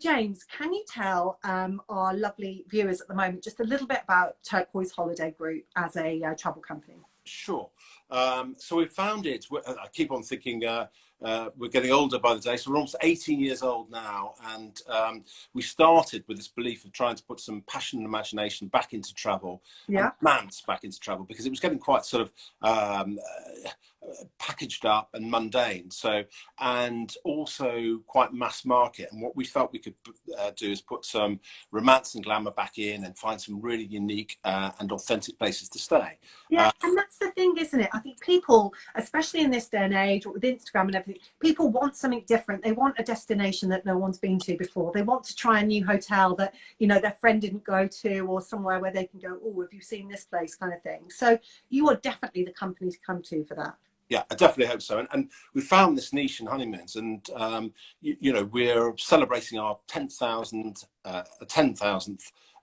James, can you tell our lovely viewers at the moment just a little bit about Turquoise Holiday Group as a travel company? Sure. So we found it. I keep on thinking we're getting older by the day. So we're almost 18 years old now. And we started with this belief of trying to put some passion and imagination back into travel, and romance back into travel, because it was getting quite sort of packaged up and mundane. So, and also quite mass market. And what we felt we could do is put some romance and glamour back in and find some really unique and authentic places to stay. Yeah, and that's the thing, isn't it? I think people, especially in this day and age, with Instagram and everything, people want something different. They want a destination that no one's been to before. They want to try a new hotel that, you know, their friend didn't go to, or somewhere where they can go, oh, have you seen this place, kind of thing. So you are definitely the company to come to for that. Yeah, I definitely hope so. And we found this niche in honeymoons, and you know, we're celebrating our 10,000th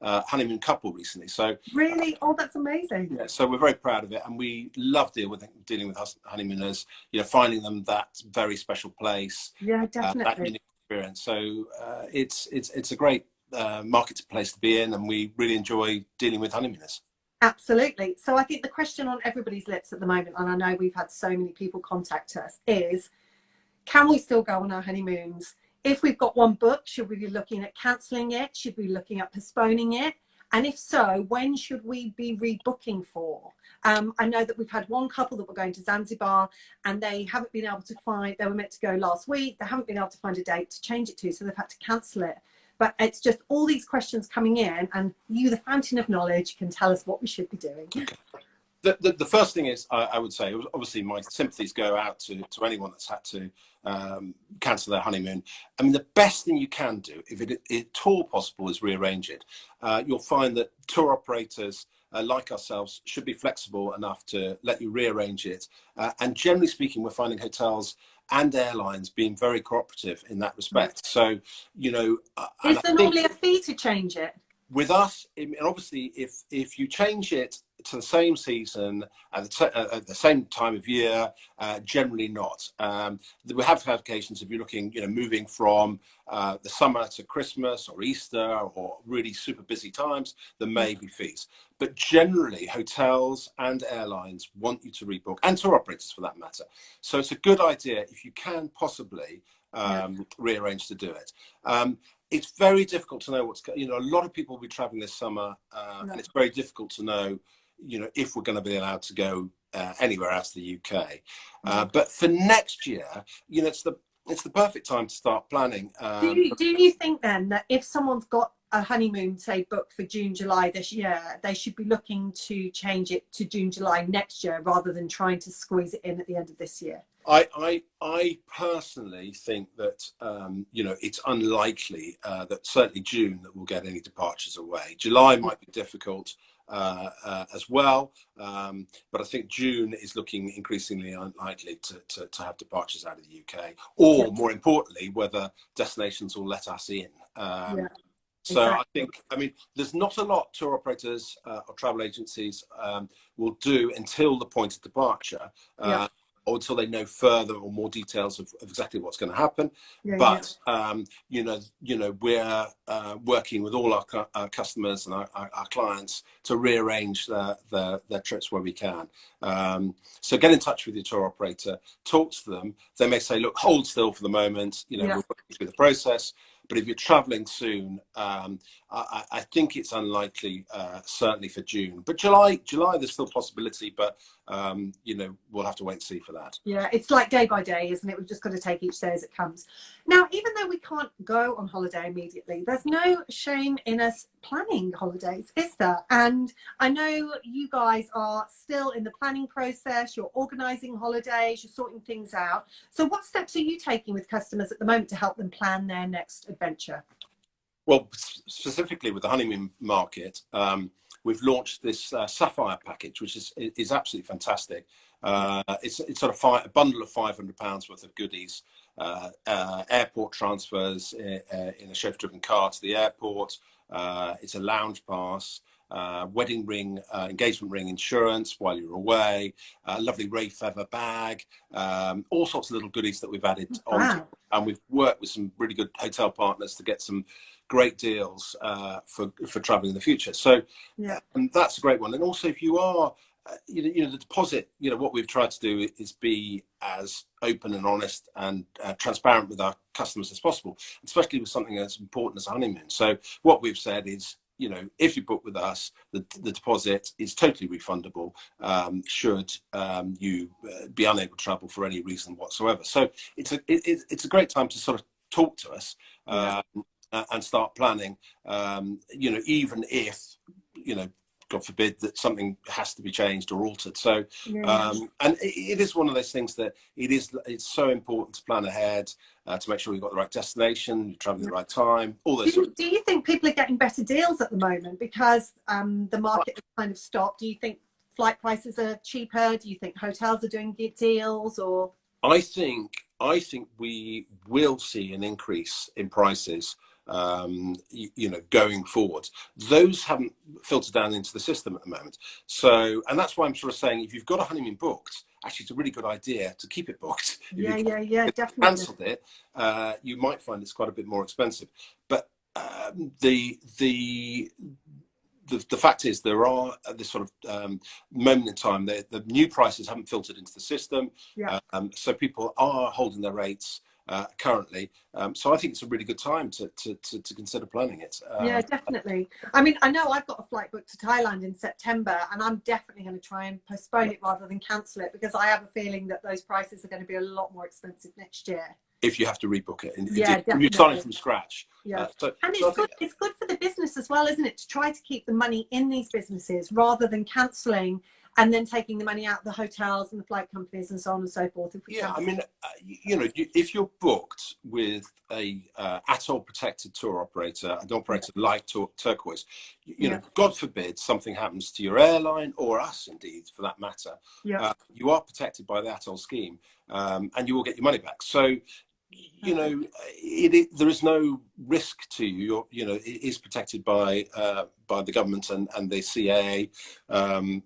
honeymoon couple recently. So really, oh, that's amazing. Yeah, so we're very proud of it, and we love dealing with honeymooners. You know, finding them that very special place. Yeah, definitely. That unique experience. So it's a great marketplace to be in, and we really enjoy dealing with honeymooners. Absolutely. So I think the question on everybody's lips at the moment, and I know we've had so many people contact us, is can we still go on our honeymoons? If we've got one booked, should we be looking at cancelling it? Should we be looking at postponing it? And if so, when should we be rebooking for? I know that we've had one couple that were going to Zanzibar, and they haven't been able to find, they were meant to go last week. They haven't been able to find a date to change it to, so they've had to cancel it. But it's just all these questions coming in, and you, the fountain of knowledge, can tell us what we should be doing. Okay. The first thing is, I would say, obviously my sympathies go out to anyone that's had to cancel their honeymoon. I mean, the best thing you can do, if it at all possible, is rearrange it. You'll find that tour operators like ourselves should be flexible enough to let you rearrange it. And generally speaking, we're finding hotels and airlines being very cooperative in that respect. So, you know, is there normally a fee to change it? With us, and obviously, if you change it to the same season at the same time of year, generally not. We have had occasions, if you're looking, you know, moving from the summer to Christmas or Easter or really super busy times, there may be fees. But generally, hotels and airlines want you to rebook, and tour operators for that matter. So it's a good idea if you can possibly rearrange to do it. It's very difficult to know what's, you know, a lot of people will be traveling this summer, and it's very difficult to know, you know, if we're going to be allowed to go anywhere else to the UK. But for next year, you know, it's the perfect time to start planning. Do you think then that if someone's got a honeymoon, say, booked for June, July this year, they should be looking to change it to June, July next year, rather than trying to squeeze it in at the end of this year? I personally think that, you know, it's unlikely that certainly June that we'll get any departures away. July might be difficult as well, but I think June is looking increasingly unlikely to have departures out of the UK, or more importantly, whether destinations will let us in. So exactly. I think, I mean, there's not a lot tour operators or travel agencies will do until the point of departure. Or until they know further or more details of exactly what's going to happen. But you know, we're working with all our customers and our clients to rearrange their trips where we can. So get in touch with your tour operator, talk to them. They may say, look, hold still for the moment. You know, we're working through the process. But if you're traveling soon, I think it's unlikely, certainly for June. But July, there's still possibility, but you know, we'll have to wait and see for that. Yeah, it's like day by day, isn't it? We've just got to take each day as it comes. Now, even though we can't go on holiday immediately, there's no shame in us planning holidays, is there? And I know you guys are still in the planning process. You're organising holidays, you're sorting things out. So what steps are you taking with customers at the moment to help them plan their next adventure? Well, specifically with the honeymoon market, we've launched this Sapphire package, which is absolutely fantastic. It's sort of a bundle of £500 worth of goodies airport transfers in a chauffeur-driven car to the airport. It's a lounge pass. Wedding ring, engagement ring insurance while you're away, lovely Ray feather bag, all sorts of little goodies that we've added on. Wow. And we've worked with some really good hotel partners to get some great deals for traveling in the future. So that's a great one. And also, if you are, the deposit, what we've tried to do is be as open and honest and transparent with our customers as possible, especially with something as important as a honeymoon. So what we've said is, if you book with us, the deposit is totally refundable should you be unable to travel for any reason whatsoever. So it's a great time to sort of talk to us and start planning, even if, God forbid that something has to be changed or altered. So, and it is one of those things that it's so important to plan ahead, to make sure you've got the right destination, you're traveling at the right time, all those do you think people are getting better deals at the moment because the market has kind of stopped? Do you think flight prices are cheaper? Do you think hotels are doing good deals? Or I think we will see an increase in prices going forward. Those haven't filtered down into the system at the moment. So, and that's why I'm sort of saying, if you've got a honeymoon booked, actually it's a really good idea to keep it booked. Yeah, definitely. Cancelled it, you might find it's quite a bit more expensive. But the fact is, there are this sort of moment in time, the new prices haven't filtered into the system. So people are holding their rates currently. So I think it's a really good time to consider planning it. Yeah, definitely. I mean, I know I've got a flight booked to Thailand in September, and I'm definitely going to try and postpone it rather than cancel it, because I have a feeling that those prices are going to be a lot more expensive next year. If you have to rebook it. Definitely. You're starting from scratch. And it's good for the business as well, isn't it, to try to keep the money in these businesses rather than cancelling and then taking the money out of the hotels and the flight companies and so on and so forth. I mean, if you're booked with a atoll protected tour operator, an operator like Turquoise, God forbid something happens to your airline, or us indeed for that matter, you are protected by the atoll scheme, and you will get your money back. So there is no risk to you. It is protected by the government and the CAA,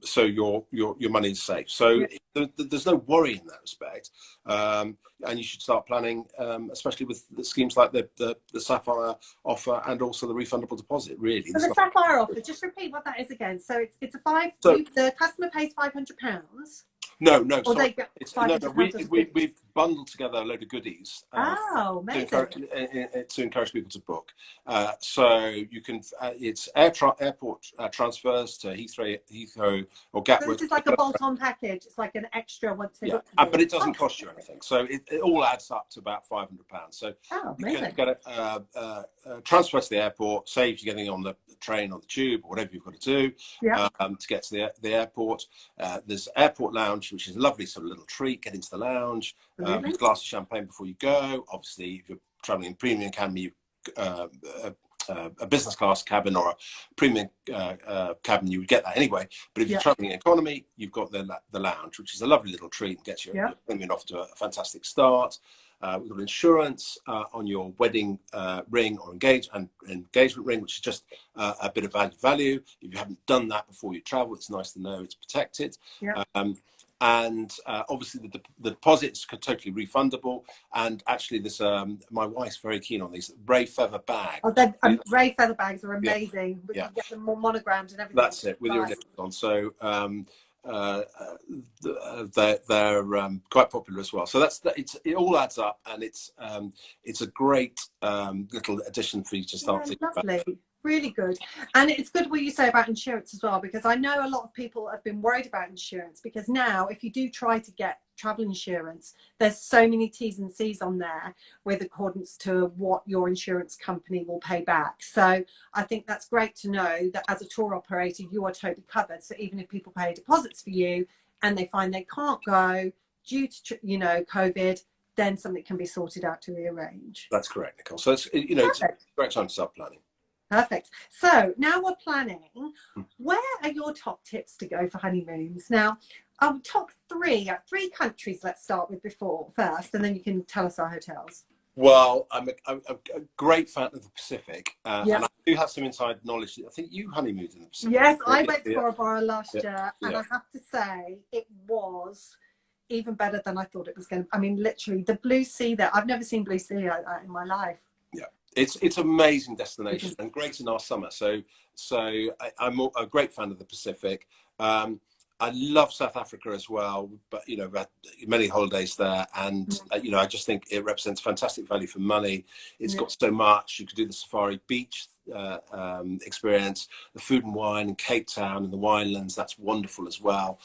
so your money is safe. So there's no worry in that respect, and you should start planning, especially with the schemes like the Sapphire offer and also the refundable deposit. Really, so the Sapphire offer. Just repeat what that is again. So it's the customer pays £500. No. Or Sorry. We've bundled together a load of goodies. Amazing. To encourage people to book. So you can. It's airport transfers to Heathrow or Gatwick. So this is like a bolt-on package. It's like an extra once they book. But it doesn't cost you anything. So it all adds up to about £500. So you can get a transfer to the airport. Say if you're getting on the train or the tube or whatever you've got to do to get to the airport. There's airport lounge, which is a lovely sort of little treat. Get into the lounge, a glass of champagne before you go. Obviously, if you're traveling in premium economy, a business class cabin or a premium cabin, you would get that anyway. But if you're traveling in economy, you've got the lounge, which is a lovely little treat and gets your honeymoon off to a fantastic start. We've got insurance on your wedding ring or engagement ring, which is just a bit of added value. If you haven't done that before you travel, it's nice to know it's protected. And obviously the deposits are totally refundable. And actually, this my wife's very keen on these Ray feather bags. Ray feather bags are amazing. We can get them more monogrammed and everything. That's it, with your initials on. So they're quite popular as well. So it all adds up, and it's a great little addition for you to start thinking about. Really good. And it's good what you say about insurance as well, because I know a lot of people have been worried about insurance, because now if you do try to get travel insurance, there's so many T's and C's on there with accordance to what your insurance company will pay back. So I think that's great to know that as a tour operator, you are totally covered. So even if people pay deposits for you and they find they can't go due to COVID, then something can be sorted out to rearrange. That's correct, Nicole. So it's a great time to start planning. Perfect. So now we're planning. Where are your top tips to go for honeymoons? Now, Top three countries. Let's start with first, and then you can tell us our hotels. Well, I'm a great fan of the Pacific, Yeah. and I do have some inside knowledge. I think you honeymooned in the Pacific. Yes, I went to Bora Bora last year, and yeah. I have to say it was even better than I thought it was going to. I mean, literally, the blue sea there. I've never seen blue sea like that in my life. Yeah, it's amazing destination and great in our summer. So I'm a great fan of the Pacific. I love South Africa as well, but you know, I've had many holidays there, and you know, I just think it represents fantastic value for money. It's got so much. You could do the safari beach experience, the food and wine in Cape Town and the winelands. That's wonderful as well.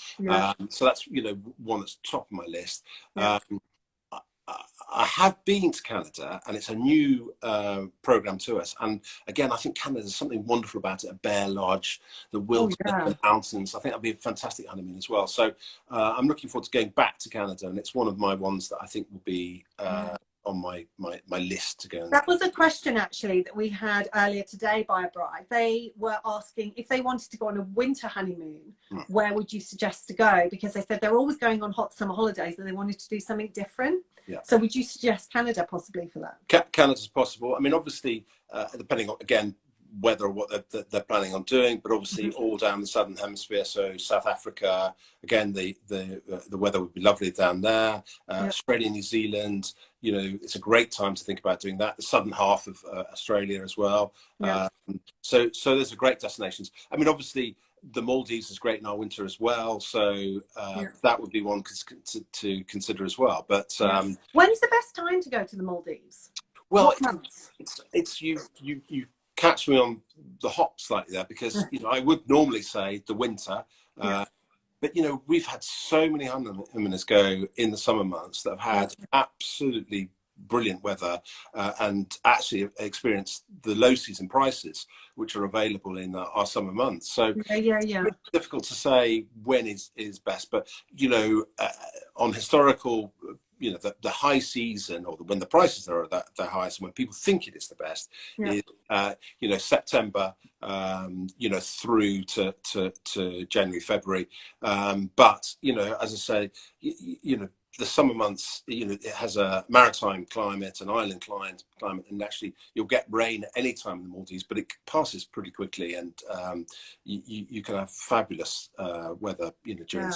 So that's, you know, one that's top of my list. I have been to Canada, and it's a new program to us. And again, I think Canada, there's something wonderful about it. A bear lodge, the wilderness, the mountains. I think that'd be a fantastic honeymoon as well. So I'm looking forward to going back to Canada, and it's one of my ones that I think will be on my list to go. That was a question actually that we had earlier today by a bride. They were asking if they wanted to go on a winter honeymoon, where would you suggest to go? Because they said they're always going on hot summer holidays and they wanted to do something different. So would you suggest Canada possibly for that? Canada's possible. I mean, obviously, depending on, again, whether what they're planning on doing, but obviously all down the southern hemisphere. So South Africa, again, the weather would be lovely down there. Australia, New Zealand, you know, it's a great time to think about doing that. The southern half of Australia as well. So there's a great destinations. I mean, obviously, the Maldives is great in our winter as well, so that would be one to consider as well. But when's the best time to go to the Maldives? Well, it's you catch me on the hop slightly there, because you know, I would normally say the winter, but you know, we've had so many honeymooners go in the summer months that have had absolutely brilliant weather and actually experienced the low season prices which are available in our summer months. So it's difficult to say when is best, but you know, on historical, you know, the high season, or when the prices are at their highest, and when people think it is the best, is you know, September, you know, through to January, February. But you know, as I say, you know, the summer months, you know, it has a maritime climate, an island climate, and actually you'll get rain at any time in the Maldives, but it passes pretty quickly, and you can have fabulous weather, you know, during.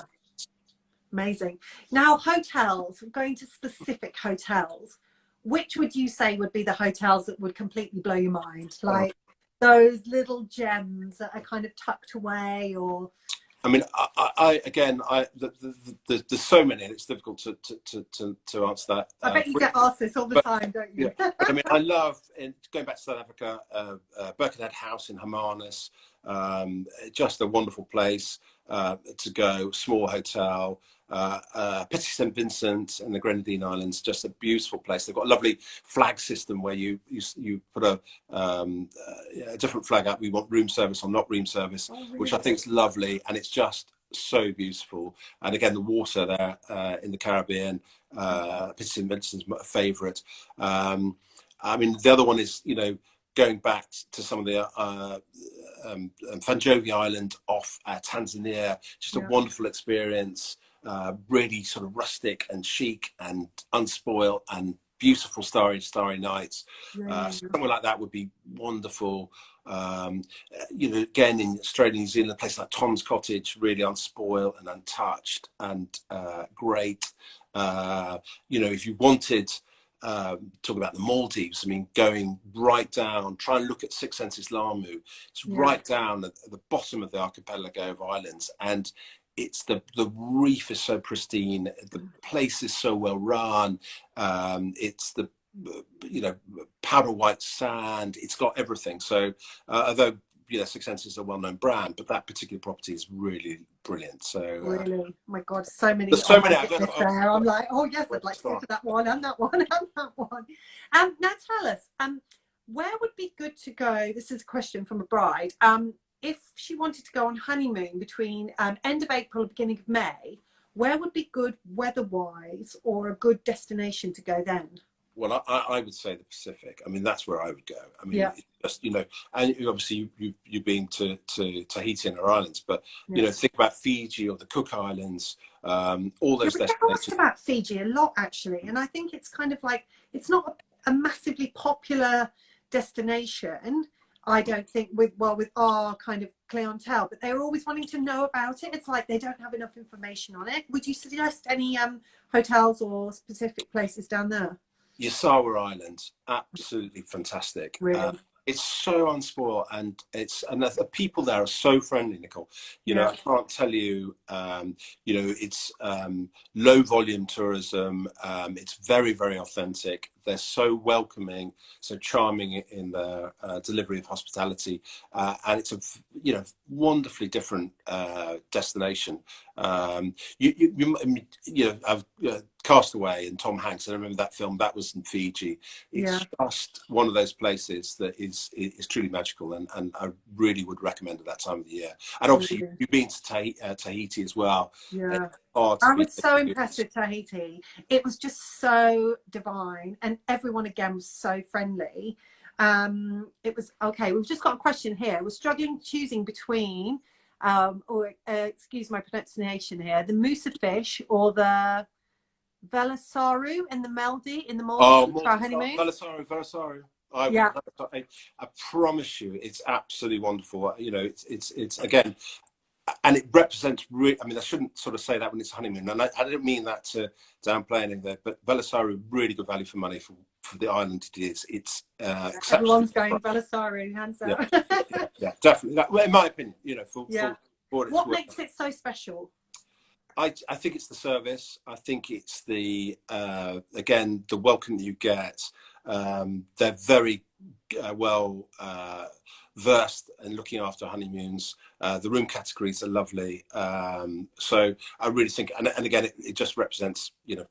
Amazing. Now, hotels, going to specific hotels, which would you say would be the hotels that would completely blow your mind? Like those little gems that are kind of tucked away, or... I mean, there's so many, and it's difficult to answer that. I bet you get asked this all the time, don't you? I mean, I love, going back to South Africa, Birkenhead House in Hermanus, just a wonderful place to go, small hotel. Petit St. Vincent and the Grenadine Islands, just a beautiful place. They've got a lovely flag system where you put a different flag up. We want room service or not room service, which I think is lovely, and it's just so beautiful. And again, the water there in the Caribbean, Petit St. Vincent's my favourite. I mean, the other one is, you know, going back to some of the Fanjovi Island off Tanzania, just a wonderful experience. Really sort of rustic and chic and unspoiled and beautiful starry nights. Somewhere like that would be wonderful. You know, again, in Australia, New Zealand, a place like Tom's Cottage, really unspoiled and untouched and great. You know, if you wanted, talk about the Maldives, I mean, going right down, try and look at Six Senses Lamu. It's right down at the bottom of the archipelago of islands, and it's the reef is so pristine, the place is so well run, it's the, you know, powder white sand, it's got everything. So although, you know, Six Senses is a well-known brand, but that particular property is really brilliant. So really, oh my God, so many. There's so many. There. I'm like, oh yes, I'd like to go to that one and that one and that one. Now tell us, where would be good to go? This is a question from a bride. If she wanted to go on honeymoon between end of April and beginning of May, where would be good weather-wise, or a good destination to go then? Well, I would say the Pacific. I mean, that's where I would go. I mean, just, you know, and obviously you've been to Tahiti and our islands, but you Yeah. know, think about Fiji or the Cook Islands, all Yeah, those we get asked destinations. about Fiji a lot, actually, and I think it's kind of like, it's not a massively popular destination, I don't think, with our kind of clientele, but they're always wanting to know about it. It's like they don't have enough information on it. Would you suggest any hotels or specific places down there? Yasawa Island, absolutely fantastic. Really? It's so unspoiled, and the people there are so friendly, Nicole. You know, Yeah. I can't tell you. You know, it's low volume tourism. It's very, very authentic. They're so welcoming, so charming in their delivery of hospitality, and it's a, you know, wonderfully different destination. You know, I've Castaway and Tom Hanks, and I remember that film. That was in Fiji. It's Yeah. just one of those places that is truly magical, and I really would recommend at that time of the year. And obviously, Really? you've been to Tahiti as well. Yeah. It's hard to I beat was so the impressed with Tahiti. It was just so divine, and everyone again was so friendly. It was okay. We've just got a question here. We're struggling choosing between, excuse my pronunciation here, the Musa fish or the Velasaru in the Maldives for our honeymoon. Verisaru. Yeah, I promise you, it's absolutely wonderful. You know, it's again, and it represents. I mean, I shouldn't sort of say that when it's a honeymoon, and I don't mean that to downplay anything there. But Velasaru, really good value for money for the island it is. It's exceptional. everyone's going Velasaru, hands Yeah, up. yeah, definitely. That, well, in my opinion, you know, Yeah. for what it's What worth. makes it so special? I think it's the service. I think it's the again, the welcome that you get. They're very well versed in looking after honeymoons. The room categories are lovely. So I really think, and again, it just represents, you know,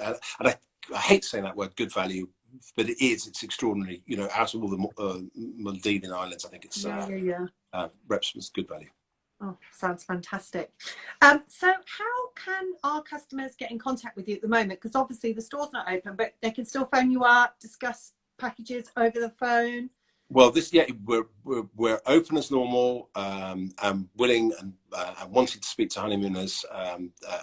and I hate saying that word, good value, but it is. It's extraordinary. You know, out of all the Maldivian islands, I think it's Yeah. represents good value. Oh, sounds fantastic. So how can our customers get in contact with you at the moment? Because obviously the store's not open, but they can still phone you up, discuss packages over the phone. Well, we're open as normal, and willing and wanting to speak to honeymooners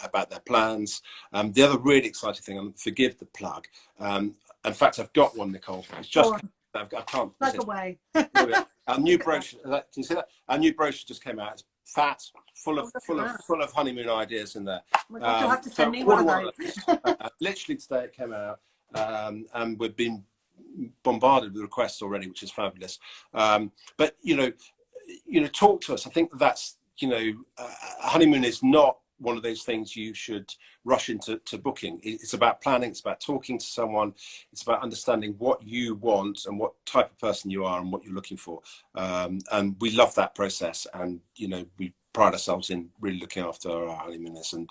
about their plans. The other really exciting thing, and forgive the plug, in fact, I've got one, Nicole. It's just I can't. Plug away. Our new brochure. Can you see that? Our new brochure just came out. It's fat, full of honeymoon ideas in there. Oh my God, you'll have to send me one of those. Literally today it came out, and we've been bombarded with requests already, which is fabulous. But you know, talk to us. I think that's, you know, a honeymoon is not one of those things you should rush into booking. It's about planning. It's about talking to someone. It's about understanding what you want and what type of person you are and what you're looking for. And we love that process. And you know, we pride ourselves in really looking after our honeymooners and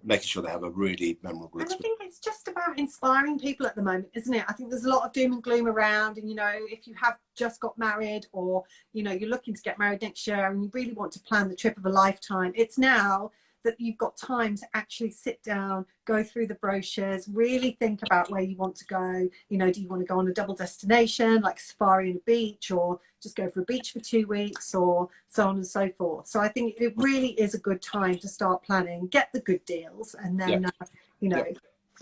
making sure they have a really memorable experience. And I think it's just about inspiring people at the moment, isn't it? I think there's a lot of doom and gloom around, and you know, if you have just got married, or you know, you're looking to get married next year and you really want to plan the trip of a lifetime, it's now that you've got time to actually sit down, go through the brochures, really think about where you want to go. You know, do you want to go on a double destination like safari and a beach, or just go for a beach for 2 weeks, or so on and so forth. So I think it really is a good time to start planning, get the good deals, and then you know,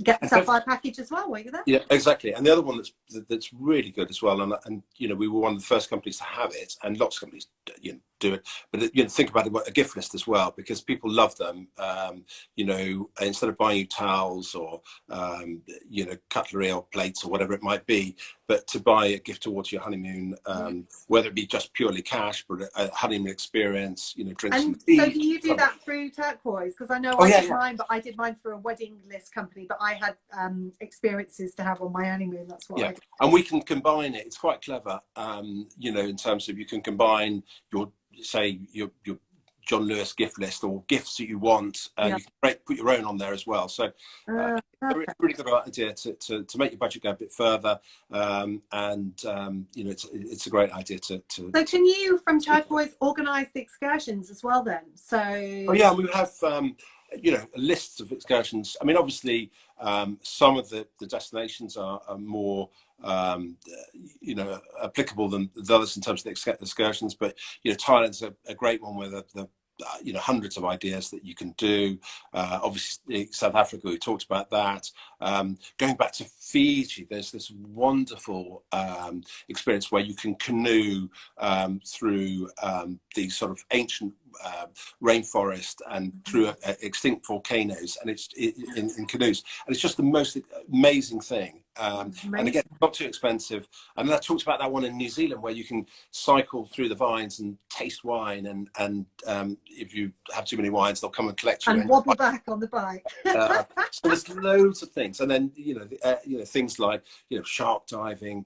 get the Sapphire package as well while you're there. Yeah, exactly. And the other one that's really good as well, and you know, we were one of the first companies to have it, and lots of companies, you know, do it, but you know, think about a gift list as well, because people love them. You know, instead of buying you towels or you know, cutlery or plates or whatever it might be, but to buy a gift towards your honeymoon, whether it be just purely cash, but a honeymoon experience, you know, drinks and tea. so do you do that through Turquoise? Because I know I did mine, but I did mine through a wedding list company, but I had experiences to have on my honeymoon. That's what I did. And we can combine it. It's quite clever, you know, in terms of you can combine your John Lewis gift list or gifts that you want, and you can put your own on there as well. So it's a really good idea to make your budget go a bit further, and you know, it's a great idea to. So can you from Turquoise organise the excursions as well then? So we have you know, lists of excursions. I mean, obviously some of the destinations are more you know, applicable than the others in terms of the excursions. But you know, Thailand's a great one where the you know, hundreds of ideas that you can do. Obviously, South Africa, we talked about that. Going back to Fiji, there's this wonderful experience where you can canoe through these sort of ancient rainforest and through extinct volcanoes, and it's in canoes, and it's just the most amazing thing. And again, not too expensive. And then I talked about that one in New Zealand where you can cycle through the vines and taste wine, and if you have too many wines, they'll come and collect you and wobble back on the bike. So there's loads of things, and then you know things like, you know, shark diving,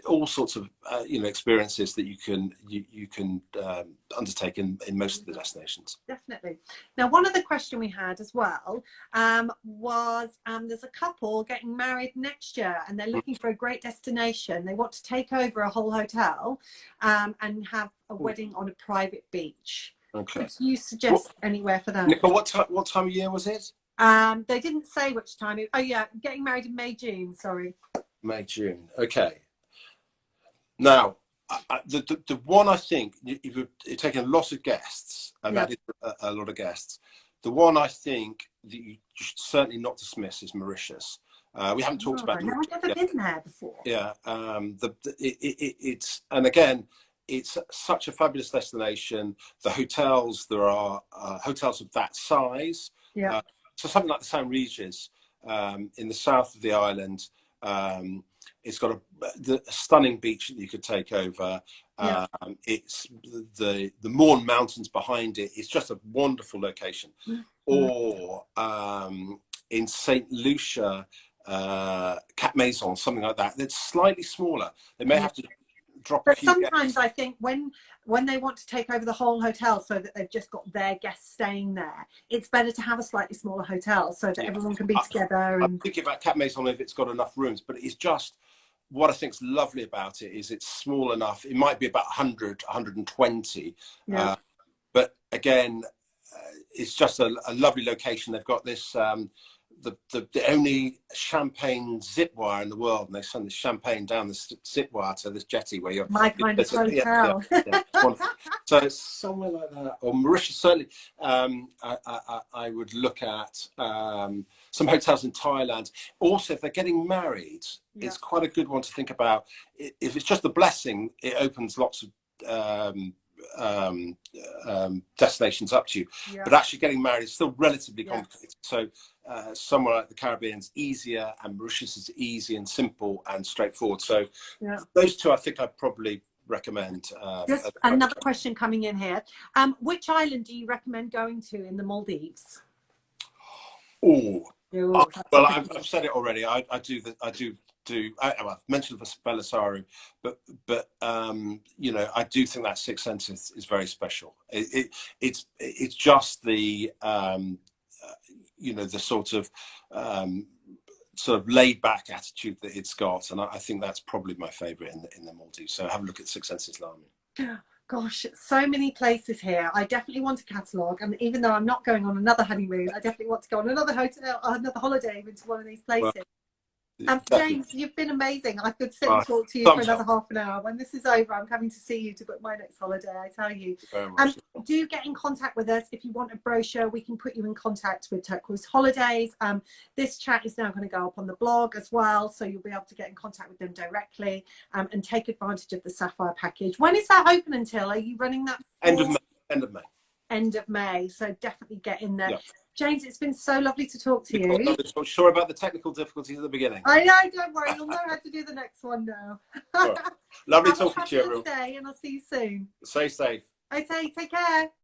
all sorts of you know, experiences that you can undertake in most of the destinations. Definitely. Now, one other question we had as well was there's a couple getting married next year, and they're looking for a great destination. They want to take over a whole hotel and have a wedding on a private beach. Okay. Could you suggest anywhere for that? Nicole, what time of year was it? They didn't say which time. Oh yeah, getting married in May, June. Sorry. May, June. Okay. Now, the one, I think, if you're taking a lot of guests, and that is a lot of guests, the one I think that you should certainly not dismiss is Mauritius. We haven't talked about. No, I've never been there before. Yeah, it's, and again, it's such a fabulous destination. The hotels, there are hotels of that size. Yeah. So something like the St. Regis in the south of the island. It's got a stunning beach that you could take over. Yeah. It's the Mourne Mountains behind it. It's just a wonderful location. Mm-hmm. Or in St. Lucia, Cap Maison, something like that. That's slightly smaller. They may have to drop a few. But sometimes I think when they want to take over the whole hotel so that they've just got their guests staying there, it's better to have a slightly smaller hotel so that everyone can be together. And I'm thinking about Cap Maison if it's got enough rooms, but it's just, what I think is lovely about it is it's small enough. It might be about 100, 120. Yeah. But again, it's just a lovely location. They've got this, the only champagne zip wire in the world, and they send the champagne down the zip wire to this jetty where you're... My kind of hotel. So it's somewhere like that. Or Mauritius, certainly. I would look at some hotels in Thailand. Also, if they're getting married, it's quite a good one to think about. If it's just the blessing, it opens lots of destinations up to you. But actually getting married is still relatively complicated. So somewhere like the Caribbean's easier, and Mauritius is easy and simple and straightforward. So those two I think I'd probably recommend. Just another question coming in here. Which island do you recommend going to in the Maldives? Well, I've said it already. I've mentioned Belisarium, but you know, I do think that Sixth Sense is very special. It's just the you know, the sort of laid back attitude that it's got, and I think that's probably my favourite in the Maldives. So have a look at Sixth Sense Islami. Gosh, so many places here. I definitely want to catalogue, and even though I'm not going on another honeymoon, I definitely want to go on another hotel, another holiday, even to one of these places. James, you've been amazing. I could sit and talk to you for another half an hour. When this is over, I'm coming to see you to book my next holiday, I tell you. Do get in contact with us. If you want a brochure, we can put you in contact with Turquoise Holidays. This chat is now going to go up on the blog as well, so you'll be able to get in contact with them directly and take advantage of the Sapphire package. When is that open until? Are you running that? End of May. End of May. So definitely get in there. James, it's been so lovely to talk to you. I'm sure about the technical difficulties at the beginning. I know, don't worry. You'll know how to do the next one now. Right. Lovely talking to you, everyone. Have a fabulous day, and I'll see you soon. Stay safe. Okay, take care.